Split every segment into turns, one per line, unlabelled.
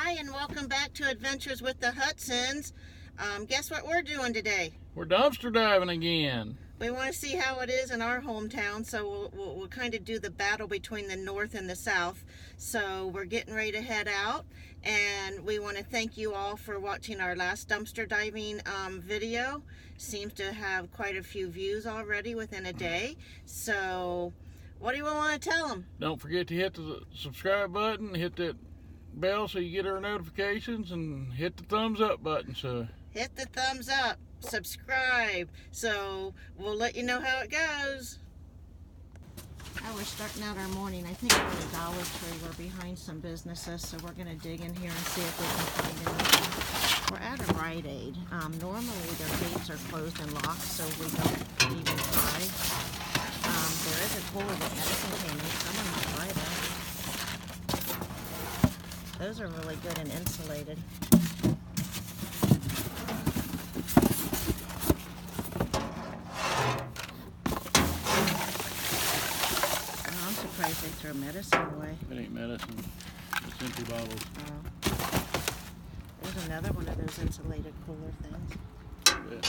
Hi, and welcome back to Adventures with the Hudsons. Guess what we're doing today?
We're dumpster diving again.
We want to see how it is in our hometown, so we'll kind of do the battle between the north and the south. So we're getting ready to head out, and we want to thank you all for watching our last dumpster diving video. Seems to have quite a few views already within a day. So what do you want to tell them?
Don't forget to hit the subscribe button, hit that bell so you get our notifications, and hit the thumbs up button. So
hit the thumbs up, subscribe, so we'll let you know how it goes. We're starting out our morning. I think we're at Dollar Tree. We're behind some businesses, so we're going to dig in here and see if we can find anything. We're at a Rite Aid. Normally their gates are closed and locked, so we don't even try. There is a cooler that Medicine came in. Someone might buy that. Those are really good and insulated. I'm surprised they throw medicine away.
it ain't medicine. It's empty bottles.
Oh. There's another one of those insulated cooler things.
Yeah.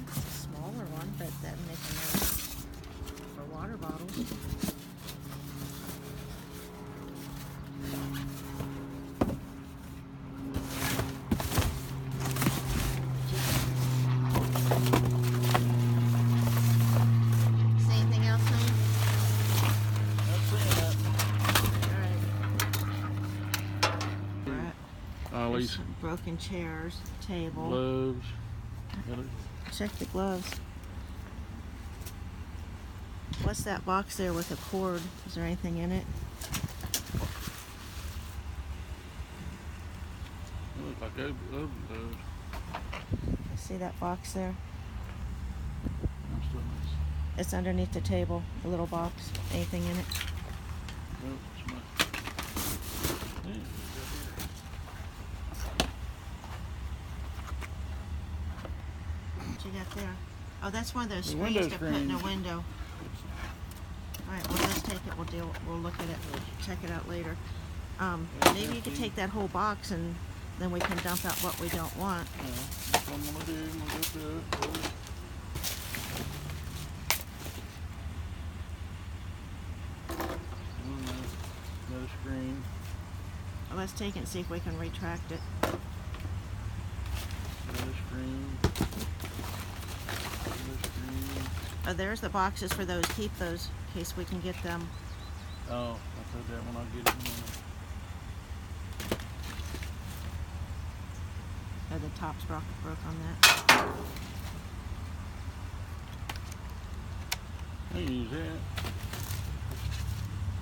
It's a smaller one, but that makes a nice for water bottles.
Ollies,
Broken chairs, table.
gloves.
Check the gloves. What's that box there with a cord? Is there anything in it?
Look like those gloves.
See that box there?
That's what it is.
It's underneath the table, the little box. Anything in it?
Well, it's my- yeah.
What you got there? Oh, that's one of those
The
screens
window
to put in a
screens.
window. Alright, well let's take it. We'll look at it. We'll check it out later. Maybe you could take that whole box and then we can dump out what we don't want.
Yeah, that's what I'm gonna do. I'm gonna go through it. Another screen.
Well, let's take it and see if we can retract it.
Another screen. Another screen.
Oh, there's the boxes for those. Keep those in case we can get them.
Oh, I thought that one I'll get it in there.
Oh, the top sprocket broke on that.
I can use that.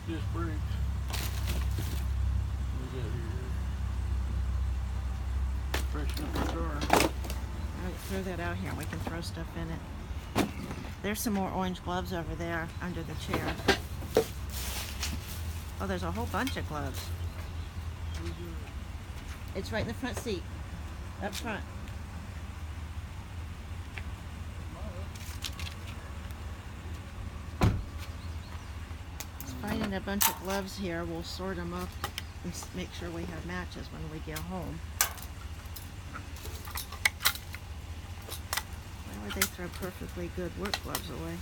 Just bricks. What we got here? Freshen up the car.
Alright, throw that out here. We can throw stuff in it. There's some more orange gloves over there under the chair. Oh, there's a whole bunch of gloves. It's right in the front seat. Up front. Just finding a bunch of gloves here. We'll sort them up and make sure we have matches when we get home. Why would they throw perfectly good work gloves away?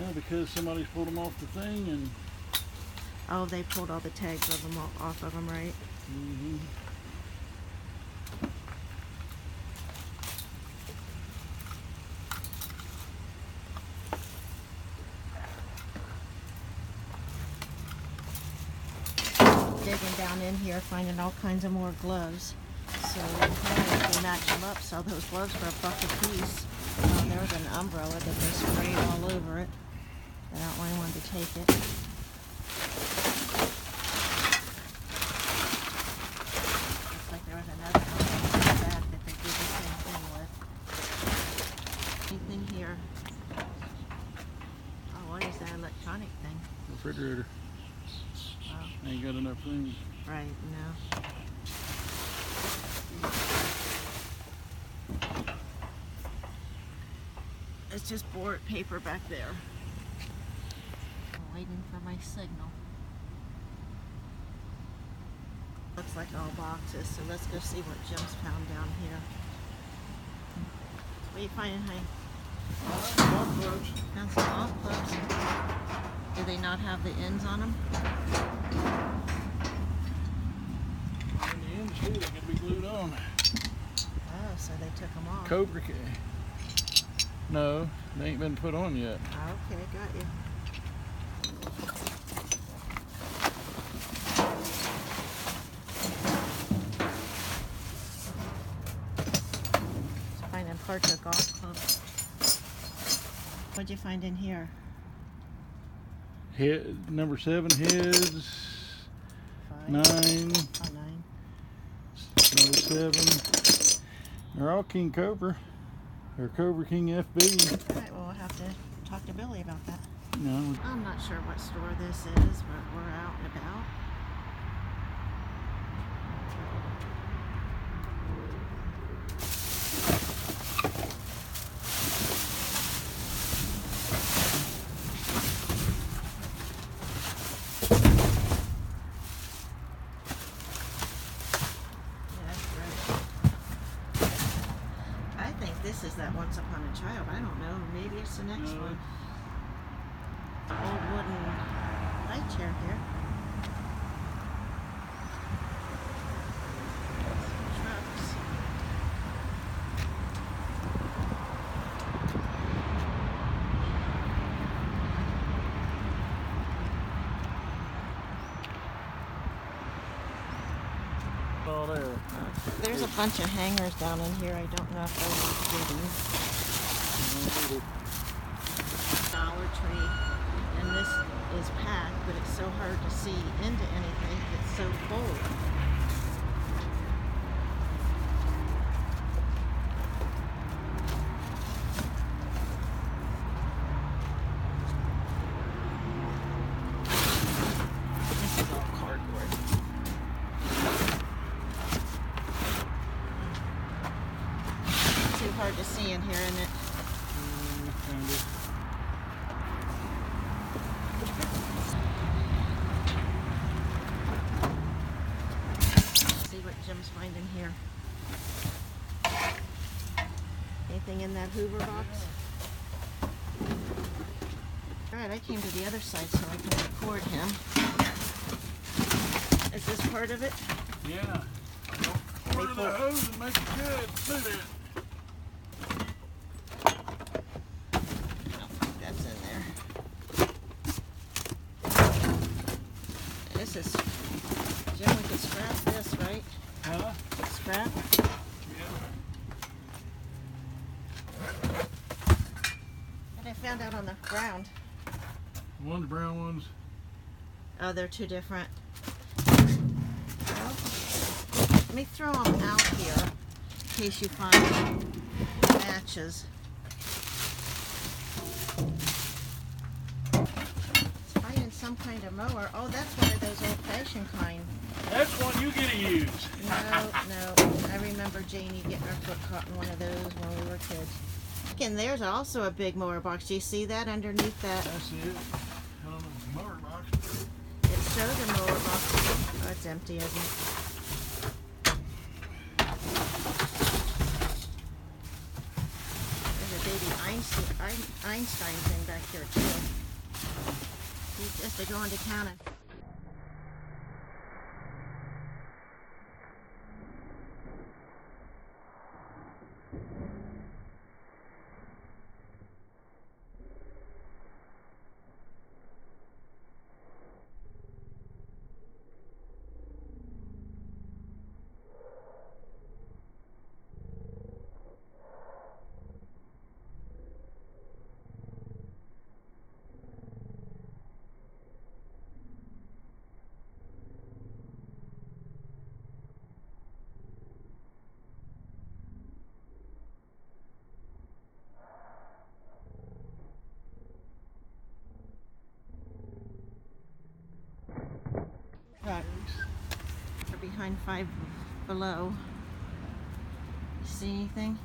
Yeah, because somebody's pulled them off the thing and.
Oh, they pulled all the tags of them off of them, right?
Mm-hmm.
Digging down in here, finding all kinds of more gloves. So if we match them up, sell those gloves for $1 a piece. There was an umbrella that they sprayed all over it. I don't really want to take it. Looks like there was another umbrella in the back that they did the same thing with. Anything here? Oh, what is that electronic thing?
Refrigerator.
Wow.
Ain't got enough room.
Right, no. It's just board paper back there. waiting for my signal. Looks like all boxes, so let's go see what Jim's found down here. What are you finding, honey?
Golf clubs.
Found some golf clubs. Do they not have the ends on them?
And the ends too, they can be glued on.
Oh, so they took them off.
Cobra K. No, they ain't been put on yet.
Okay, got you. Finding parts of golf clubs. What'd you find in here?
Head, number 7 heads.
5.
9.
Oh, 9.
Number 7. They're all King Cobra. They're Cobra King FB.
Alright, well, we'll have to talk to Billy about that.
No.
I'm not sure what store this is, but we're out and about. This is that Once Upon a Child. I don't know. Maybe it's the next
No.
one. Old wooden high chair here. Trucks.
All there.
There's a bunch of hangers down in here. I don't know if they're worth getting. Dollar Tree, and this is packed, but it's so hard to see into anything. It's so full. This is all cardboard. Too hard to see in here, isn't it?
Kind of.
See what Jim's finding here. Anything in that Hoover box? Alright, I came to the other side so I can record him. Is this part of it?
Yeah. Order the hose and make it good. Do that.
I don't think that's in there. This is... Jim, we could scrap this, right?
Huh?
Scrap?
Yeah.
What I found out on the ground.
One's brown ones.
Oh, they're two different. Well, let me throw them out here in case you find matches. Finding some kind of mower. Oh, that's one of those old-fashioned kind.
That's one you get to use.
No. I remember Janie getting her foot caught in one of those when we were kids. And there's also a big mower box. Do you see that underneath that?
That's it. I don't know, mower box.
It shows a mower box. Oh, it's empty, isn't it? There's a baby Einstein thing back here too. He's just going to town and... We're behind Five Below. See anything?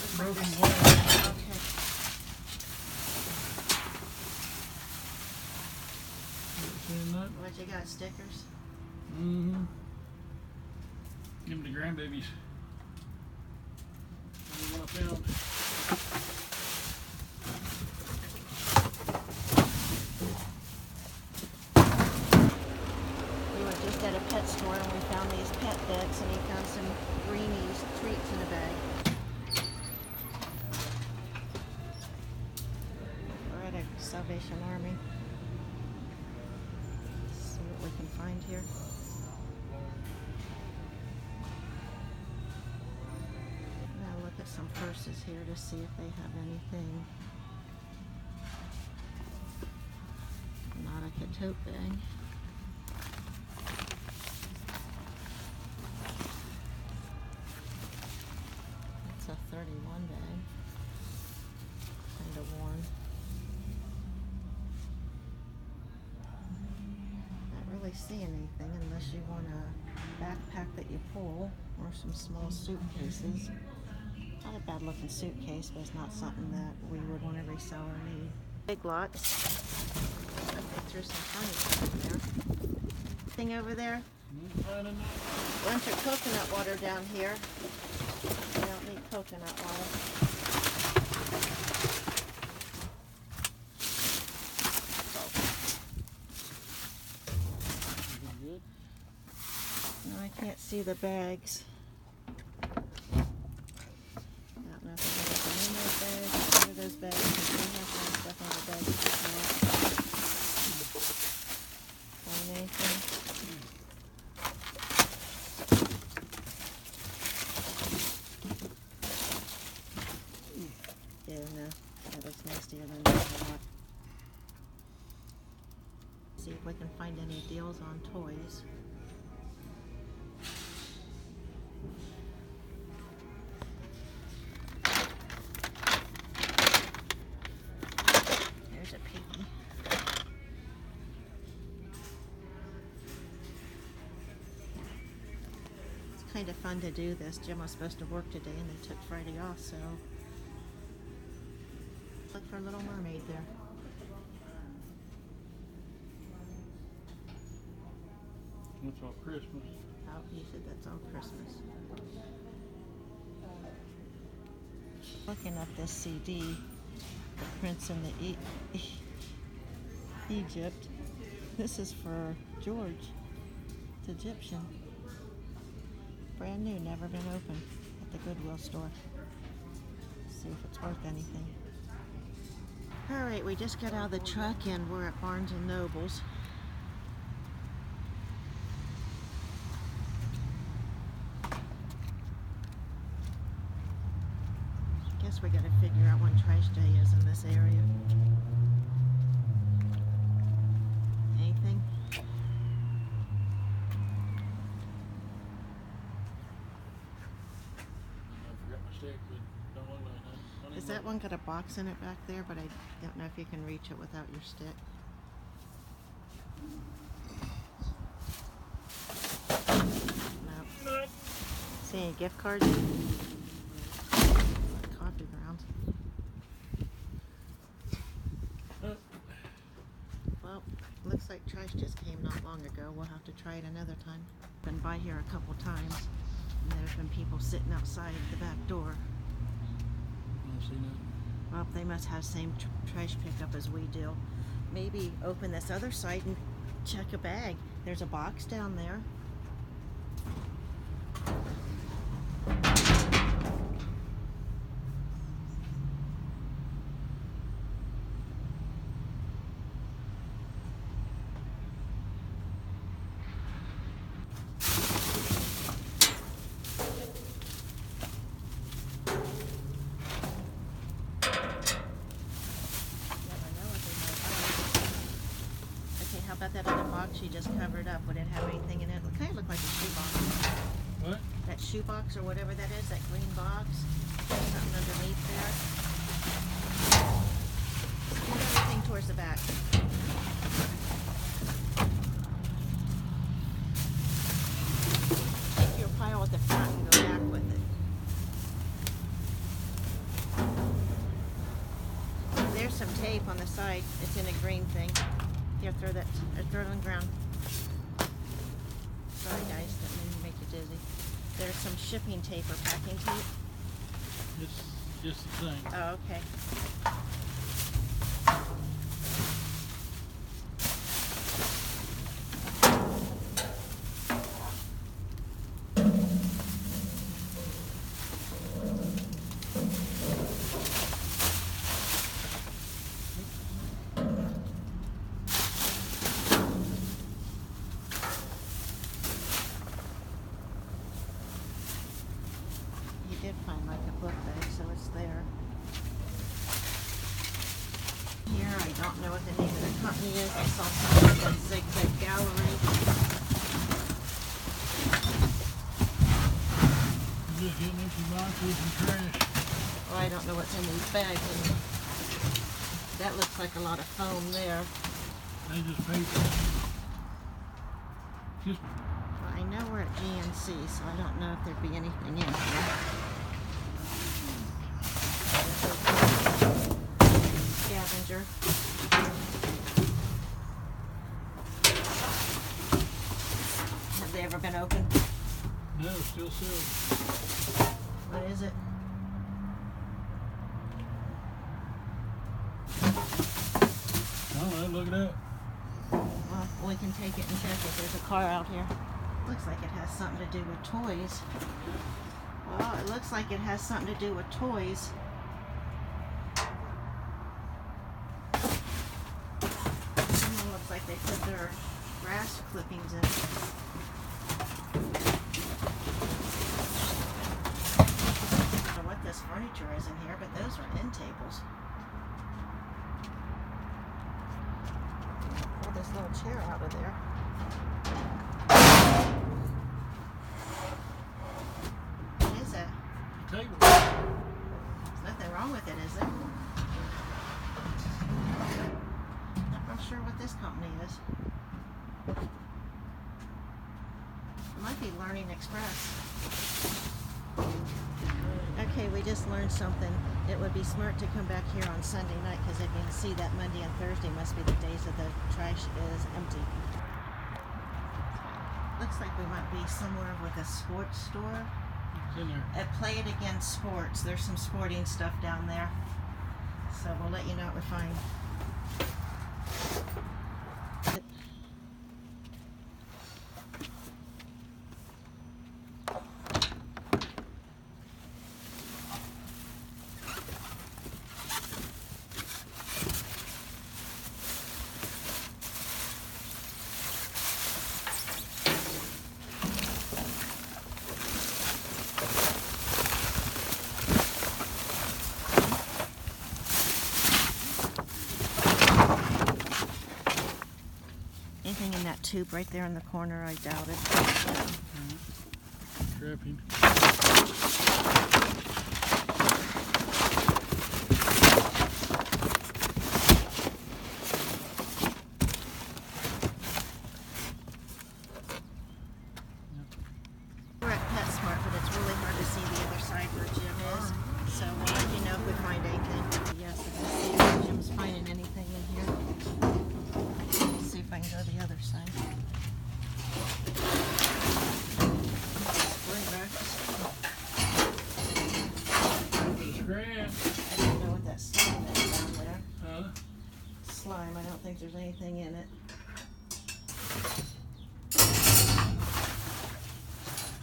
like
broken
this.
glass.
Okay.
Seen that?
What you got, stickers?
Mm-hmm. Give them to grandbabies. That's what I found.
We were just at a pet store and we found these pet beds, and he found some greenies treats in a bag. We're at a Salvation Army. Let's see what we can find here. Now look at some purses here to see if they have anything. Not like a tote bag. It's a 31 bag. Kind of worn. Not really seeing anything unless you want a backpack that you pull or some small suitcases. Not a bad looking suitcase, but it's not something that we would want to resell or need. Big lots. They threw some furniture in there. Thing over there? Bunch of coconut water down here. We don't need coconut water.
Good.
No, I can't see the bags. I don't know if there's anything in those bags, under those bags. We have some stuff in the bags. Find anything? Yeah, no. That looks nastier than that one. See if we can find any deals on toys. There's a piggy. It's kind of fun to do this. Jim was supposed to work today and they took Friday off, so look for a Little Mermaid there.
That's all Christmas.
Oh, you said that's all Christmas. Looking at this CD, The Prince in the Egypt. This is for George. It's Egyptian. Brand new, never been opened at the Goodwill store. See if it's worth anything. Alright, we just got out of the truck and we're at Barnes & Noble's. Guess we gotta figure out when trash day is in this area. Anything?
I forgot my stick, but don't look like that.
Is that one got a box in it back there? But I don't know if you can reach it without your stick. No.
Nope.
See any gift cards? Coffee grounds. Well, looks like trash just came not long ago. We'll have to try it another time. Been by here a couple times, and there's been people sitting outside the back door.
I've seen that.
Well, they must have same trash pickup as we do. Maybe open this other side and check a bag. There's a box down there. How about that other box you just covered up? Would it have anything in it? It kind of looked like a shoebox.
What?
That shoebox or whatever that is, that green box. Something underneath there. Scoot everything towards the back. Take your pile at the front and go back with it. tape on the side. It's in a green thing. Here, throw that, throw it on the ground. Sorry guys, that made me make you dizzy. There's some shipping tape or packing tape.
It's just the thing.
Oh, okay. Did find like a book bag, so it's there. Here, I don't know what the name of the company is. I saw something that said Zigzag Gallery.
Just getting empty boxes and trash.
Well, I don't know what's in these bags. And that looks like a lot of foam there.
They just paper. Just.
Well, I know we're at GNC, so I don't know if there'd be anything in here. Scavenger. Have they ever been opened?
No, still sealed.
What is it?
I don't know, look it up.
Well, we can take it and check it. There's a car out here. Looks like it has something to do with toys. Well, it looks like it has something to do with toys. Looks like they put their grass clippings in. I don't know what this furniture is in here, but those are end tables. Pull this little chair out of there. What is that?
Table.
There's nothing wrong with it, is there? Not sure what this company is. It might be Learning Express. Okay, we just learned something. It would be smart to come back here on Sunday night because if you can see that Monday and Thursday must be the days that the trash is empty. Looks like we might be somewhere with a sports store.
It's in there.
At Play It Again Sports. There's some sporting stuff down there. So we'll let you know what we find. Anything in that tube right there in the corner, I doubt it.
Trapping.
We're at PetSmart, but it's really hard to see the other side where Jim is. So we'll let you know if we find anything. Yes, if we see if Jim's finding anything in here. Let's see if I can go to the other side. Spring racks.
Scratch.
I don't know what that slime is down there.
Huh?
Slime, I don't think there's anything in it.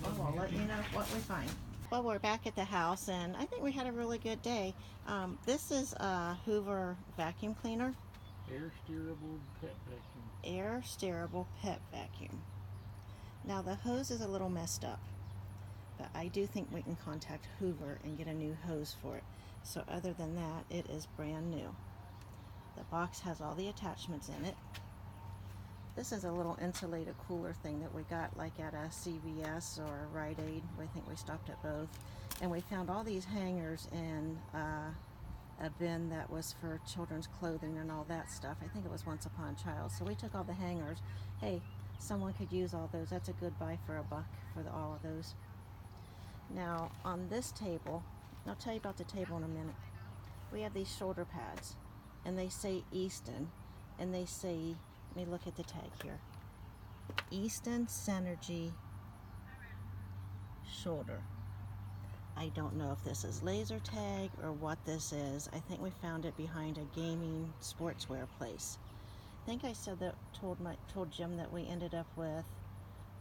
Well, we'll let you know what we find. Well, we're back at the house, and I think we had a really good day. This is a Hoover vacuum cleaner.
Air steerable pet vacuum.
Air steerable pet vacuum. Now, the hose is a little messed up, but I do think we can contact Hoover and get a new hose for it. So other than that, it is brand new. The box has all the attachments in it. This is a little insulated cooler thing that we got like at a CVS or a Rite Aid. I think we stopped at both. And we found all these hangers in a bin that was for children's clothing and all that stuff. I think it was Once Upon a Child. So we took all the hangers. Hey, someone could use all those. That's a good buy for $1 for all of those. Now on this table, I'll tell you about the table in a minute. We have these shoulder pads. and they say Easton, and they say, let me look at the tag here, Easton Synergy shoulder. I don't know if this is laser tag or what this is. I think we found it behind a gaming sportswear place. I think I said that, told Jim that we ended up with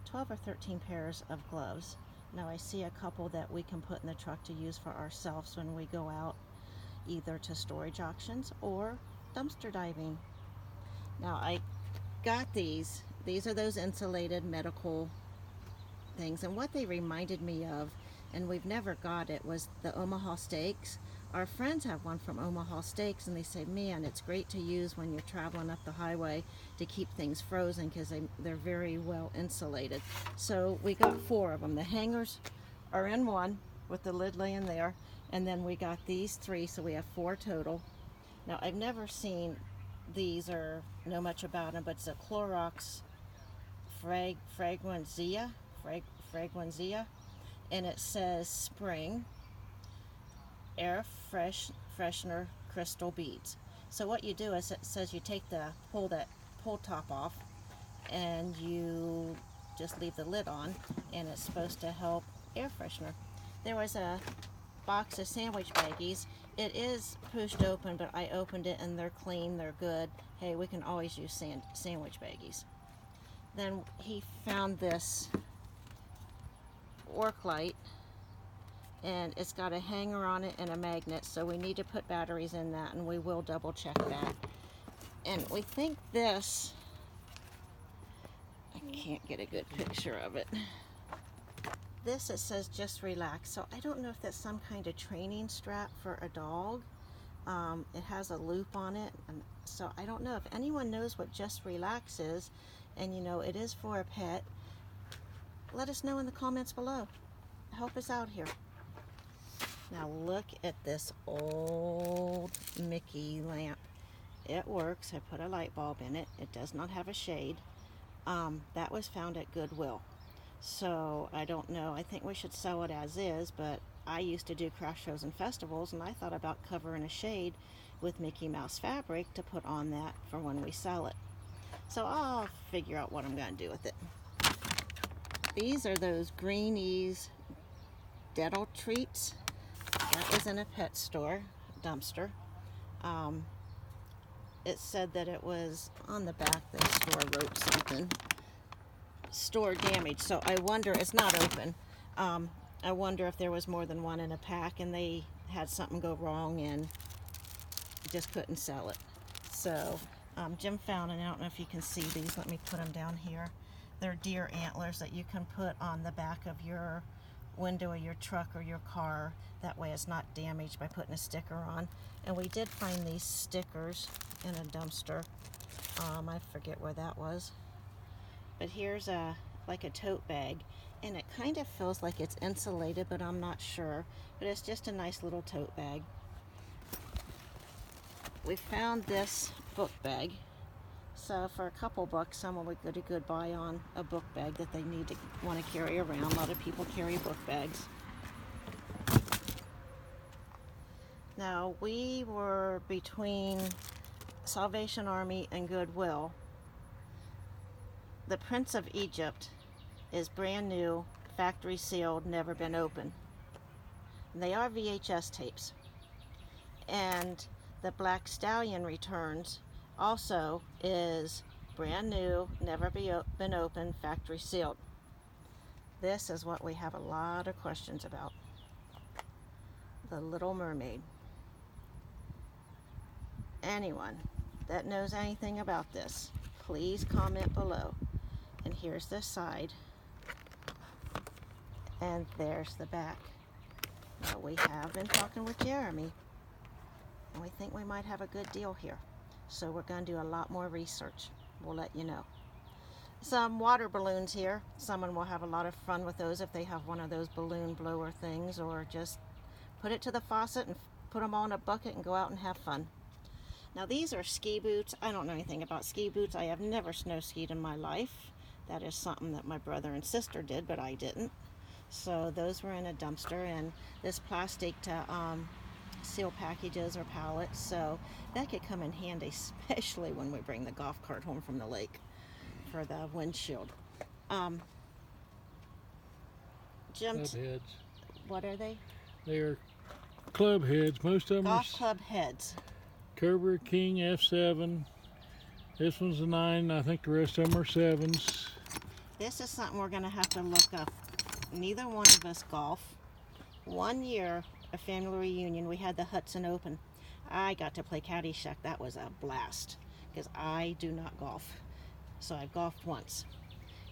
12 or 13 pairs of gloves. Now I see a couple that we can put in the truck to use for ourselves when we go out either to storage auctions or dumpster diving. Now I got these are those insulated medical things, and what they reminded me of, and we've never got it, was the Omaha Steaks. Our friends have one from Omaha Steaks, and they say, man, it's great to use when you're traveling up the highway to keep things frozen because they're very well insulated. So we got 4 of them. The hangers are in one with the lid laying there, and then we got these 3, so we have 4 total. Now I've never seen these or know much about them, but it's a Clorox Fragranzia, and it says spring air freshener crystal beads. So what you do is, it says you take the pull top off, and you just leave the lid on, and it's supposed to help air freshener. There was a box of sandwich baggies. It is pushed open, but I opened it and they're clean, they're good. Hey, we can always use sandwich baggies. Then he found this work light, and it's got a hanger on it and a magnet, so we need to put batteries in that, and we will double check that. And we think this, I can't get a good picture of it. This, it says just relax, so I don't know if that's some kind of training strap for a dog. It has a loop on it, and so I don't know if anyone knows what just relax is, and you know it is for a pet. Let us know in the comments below. Help us out here. Now look at this old Mickey lamp. It works. I put a light bulb in it. It does not have a shade. That was found at Goodwill. So I don't know. I think we should sell it as is, but I used to do craft shows and festivals, and I thought about covering a shade with Mickey Mouse fabric to put on that for when we sell it. So I'll figure out what I'm going to do with it. These are those Greenies dental treats. That was in a pet store dumpster. It said that it was on the back. The store wrote something. Store damage. So I wonder, it's not open. I wonder if there was more than one in a pack and they had something go wrong and just couldn't sell it. So Jim found, and I don't know if you can see these. Let me put them down here. They're deer antlers that you can put on the back of your window of your truck or your car. That way it's not damaged by putting a sticker on. And we did find these stickers in a dumpster. I forget where that was. But here's like a tote bag, and it kind of feels like it's insulated, but I'm not sure. But it's just a nice little tote bag. We found this book bag. So for a couple bucks, someone would get a good buy on a book bag that they want to carry around. A lot of people carry book bags. Now, we were between Salvation Army and Goodwill. The Prince of Egypt is brand new, factory sealed, never been opened. They are VHS tapes. And the Black Stallion Returns also is brand new, never been opened, factory sealed. This is what we have a lot of questions about. The Little Mermaid. Anyone that knows anything about this, please comment below. And here's the side. And there's the back. Now we have been talking with Jeremy, and we think we might have a good deal here. So we're going to do a lot more research. We'll let you know. Some water balloons here. Someone will have a lot of fun with those if they have one of those balloon blower things, or just put it to the faucet and put them all in a bucket and go out and have fun. Now these are ski boots. I don't know anything about ski boots. I have never snow skied in my life. That is something that my brother and sister did, but I didn't. So those were in a dumpster, and this plastic to seal packages or pallets, so that could come in handy, especially when we bring the golf cart home from the lake for the windshield. Jim,
Club heads.
what are they?
They are club heads. Most of them
Golf
are
club heads.
Cobra King F7. This one's a 9. I think the rest of them are 7s.
This is something we're going to have to look up. Neither one of us golf. One year, a family reunion, we had the Hudson Open. I got to play Caddyshack. That was a blast because I do not golf. So I golfed once.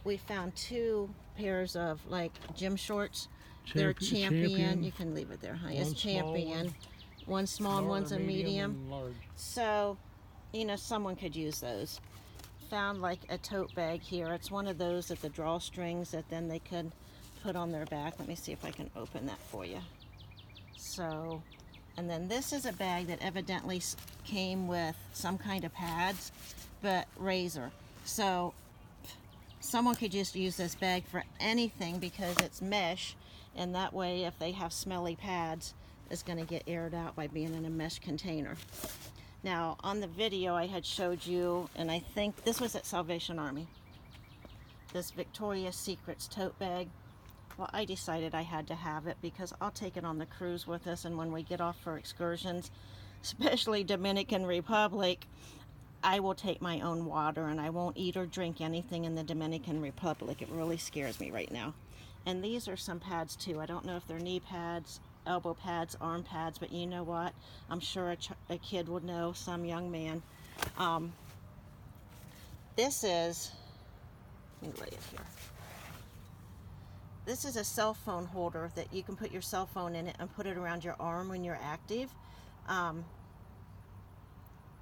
We found 2 pairs of like gym shorts. They're Champion. You can leave it there, huh? It's Champion. One small and one's a medium. So, you know, someone could use those. Found like a tote bag here. It's one of those with the drawstrings that then they could put on their back. Let me see if I can open that for you. So, and then this is a bag that evidently came with some kind of pads, but razor. So someone could just use this bag for anything because it's mesh, and that way if they have smelly pads, it's going to get aired out by being in a mesh container. Now on the video I had showed you, and I think this was at Salvation Army, this Victoria's Secrets tote bag. Well, I decided I had to have it because I'll take it on the cruise with us, and when we get off for excursions, especially Dominican Republic, I will take my own water and I won't eat or drink anything in the Dominican Republic. It really scares me right now. And these are some pads too. I don't know if they're knee pads, elbow pads, arm pads, but you know what? I'm sure a kid would know, some young man. This is, let me lay it here. This is a cell phone holder that you can put your cell phone in it and put it around your arm when you're active.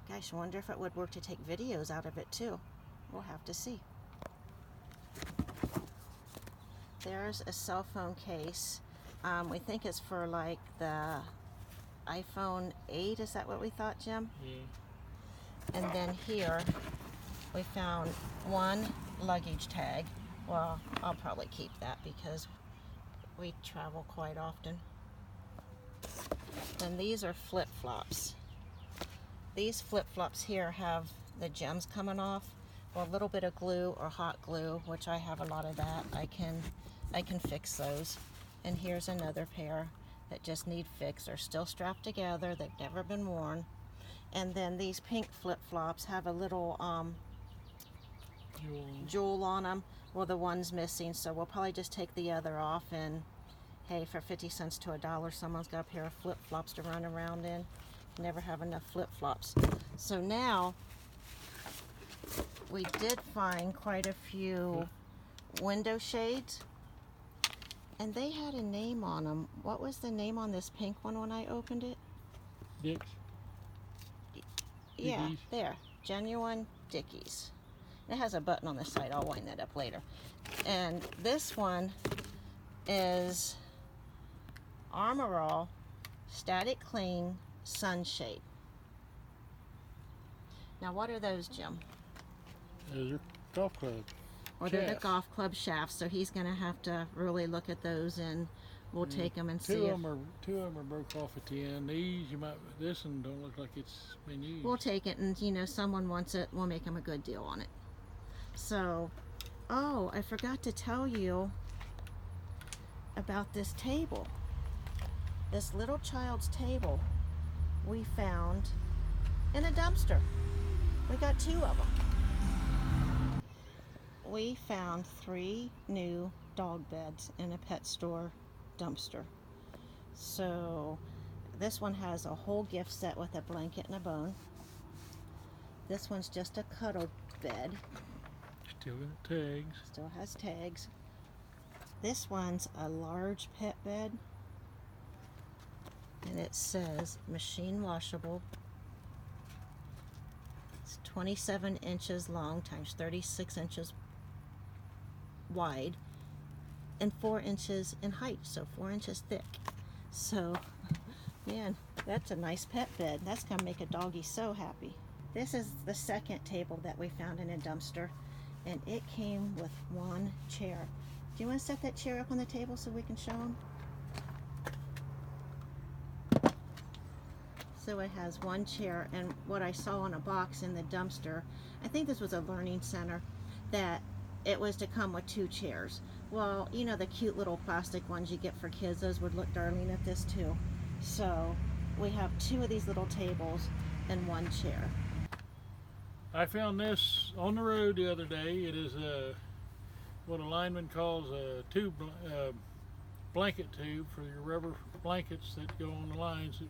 Gosh, I wonder if it would work to take videos out of it too. We'll have to see. There's a cell phone case. We think it's for like the iPhone 8. Is that what we thought, Jim?
Yeah.
And then here we found one luggage tag. Well, I'll probably keep that because we travel quite often. And these are flip-flops. These flip-flops here have the gems coming off, or a little bit of glue or hot glue, which I have a lot of that. I can fix those. And here's another pair that just need fixed. They're still strapped together. They've never been worn. And then these pink flip-flops have a little jewel on them. Well, the one's missing, so we'll probably just take the other off, and hey, for 50 cents to $1, someone's got a pair of flip-flops to run around in. Never have enough flip-flops. So now we did find quite a few window shades, and they had a name on them. What was the name on this pink one when I opened it?
Dicks.
Yeah,
Dickies.
there, Genuine Dickies. It has a button on the side. I'll wind that up later. And this one is Armor All Static Clean Sunshade. Now, what are those, Jim?
Those are golf clubs.
Well, they're the golf club shafts, so he's going to have to really look at those, and we'll take them and see.
Two of them are broke off at the end. These this one don't look like it's been used.
We'll take it, and you know, someone wants it, we'll make them a good deal on it. So, oh, I forgot to tell you about this table. This little child's table we found in a dumpster. We got 2 of them. We found 3 new dog beds in a pet store dumpster. So this one has a whole gift set with a blanket and a bone. This one's just a cuddle bed.
Still got tags.
Still has tags. This one's a large pet bed, and it says machine washable. It's 27 inches long times 36 inches wide and 4 inches in height, so 4 inches thick. So, man, that's a nice pet bed. That's gonna make a doggy so happy. This is the second table that we found in a dumpster, and it came with 1 chair. Do you want to set that chair up on the table so we can show them? So it has one chair, and what I saw on a box in the dumpster, I think this was a learning center, that it was to come with 2 chairs. Well, you know the cute little plastic ones you get for kids, those would look darling at this too. So we have 2 of these little tables and 1 chair.
I found this on the road the other day. It is what a lineman calls a tube, blanket tube for your rubber blankets that go on the lines that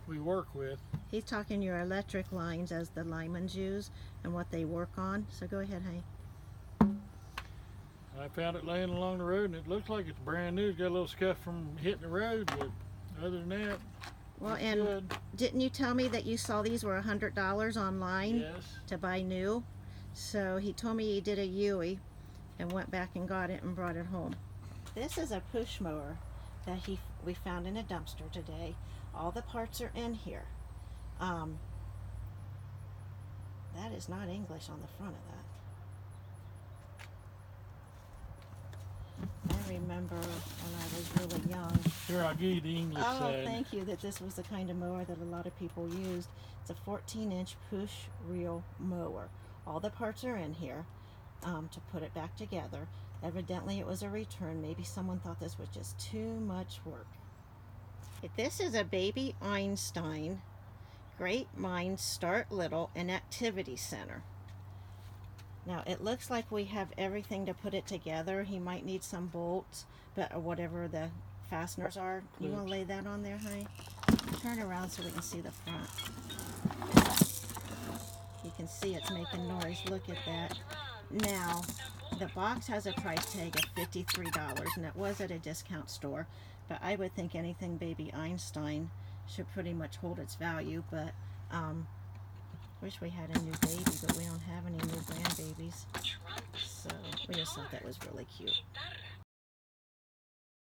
we work with.
He's talking your electric lines as the linemen use and what they work on. So go ahead, honey.
I found it laying along the road, and it looks like it's brand new. It's got a little scuff from hitting the road, but other than that,
well, and
good.
Didn't you tell me that you saw these were $100 online?
Yes.
To buy new? So he told me he did a Yui and went back and got it and brought it home. This is a push mower that we found in a dumpster today. All the parts are in here. That is not English on the front of that. I remember when I was really young.
Here, I'll give you the English side.
Thank you, that this was the kind of mower that a lot of people used. It's a 14-inch push reel mower. All the parts are in here to put it back together. Evidently it was a return. Maybe someone thought this was just too much work. This is a Baby Einstein Great Minds Start Little and Activity Center. Now it looks like we have everything to put it together. He might need some bolts, or whatever the fasteners are. You want to lay that on there, honey? Turn around so we can see the front. You can see it's making noise. Look at that. Now, the box has a price tag of $53, and it was at a discount store. But I would think anything Baby Einstein should pretty much hold its value. But wish we had a new baby, but we don't have any new grandbabies. So we just thought that was really cute.